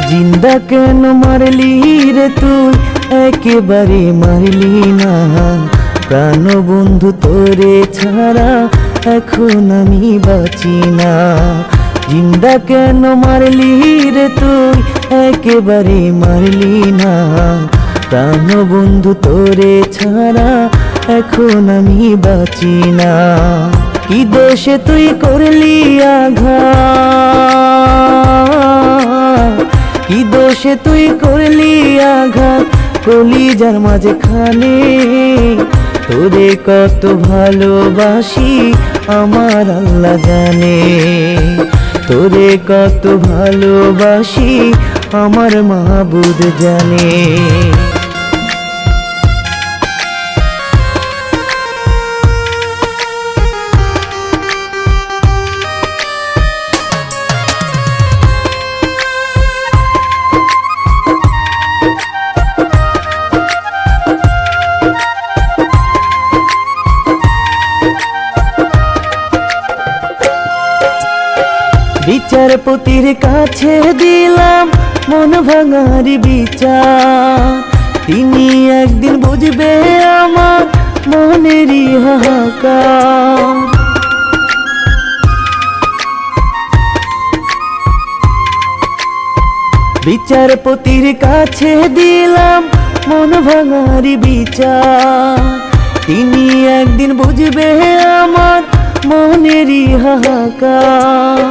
জিন্দা কেন মারলি রে তুই, একেবারে মারলি না। প্রাণ বন্ধু তোরে ছাড়া এখন আমি বাঁচি না। জিন্দা কেন মারলি রে তুই, একেবারে মারলি না। প্রাণ বন্ধু তোরে ছাড়া এখন আমি বাঁচি না। কি দোষে তুই করলি আঘাত, কি দোষে তুই করলি আঘাত কলিজার মাঝখানে। তোরে কত ভালোবাসি আমার আল্লাহ জানে, তোরে কত ভালোবাসি আমার মাবুদ জানে। বিচারপতির কাছে দিলাম মন ভাঙার বিচার, তিনি একদিন বুঝবে আমার মনেরই হাহাকার। বিচারপতির কাছে দিলাম মন ভাঙার বিচার, তিনি একদিন বুঝবে আমার মনেরই হাহাকার।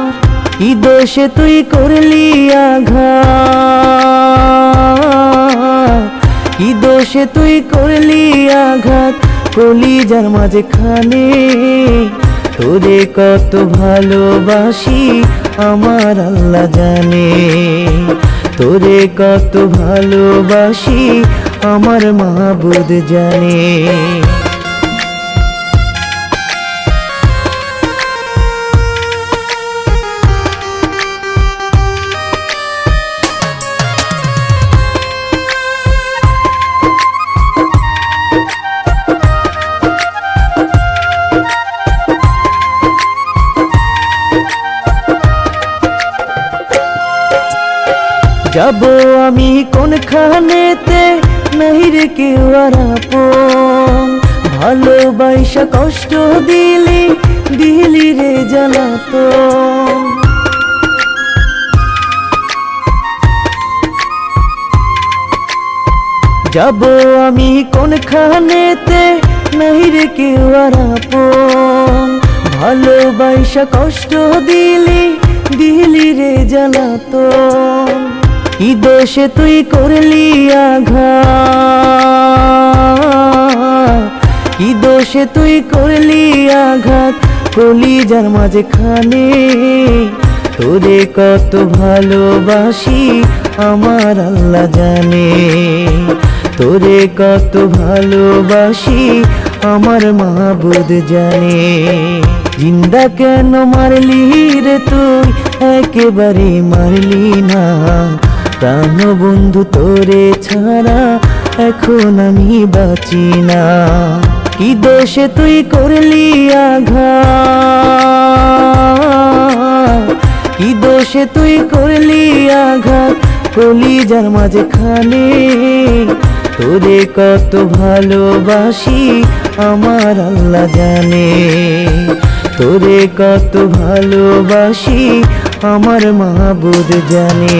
কি দোষে তুই করলি আঘাত, কি দোষে তুই করলি আঘাত কলিজার মাঝখানে। তোরে কত ভালোবাসি আমার আল্লাহ জানে, তোরে কত ভালোবাসি আমার মাবুদ জানে। যাব আমি কোনখানেতে নাহি রে কেউ আর আপন, ভালোবাসা কষ্ট দিলি দিলি রে জ্বালাতন। যাব আমি কোনখানেতে নাহি রে কেউ আর আপন, ভালোবাসা কষ্ট দিলি দিলি রে জ্বালাতন। কি দোষে তুই করলি আঘাত, কি দোষে তুই করলি আঘাত কলিজার মাঝখানে। তোরে কত ভালোবাসি আমার আল্লাহ জানে, তোরে কত ভালোবাসি আমার মাবুদ জানে। জিন্দা কেন মারলি রে তুই, একেবারে মারলি না। প্রাণ বন্ধু তোরে ছাড়া এখন আমি বাঁচি না। কি দোষে তুই করলি আঘাত, কি দোষে তুই করলি আঘাত কলিজার মাঝখানে। তোরে কত ভালোবাসি আমার আল্লাহ জানে, তোরে কত ভালোবাসি আমার মাবুদ জানে।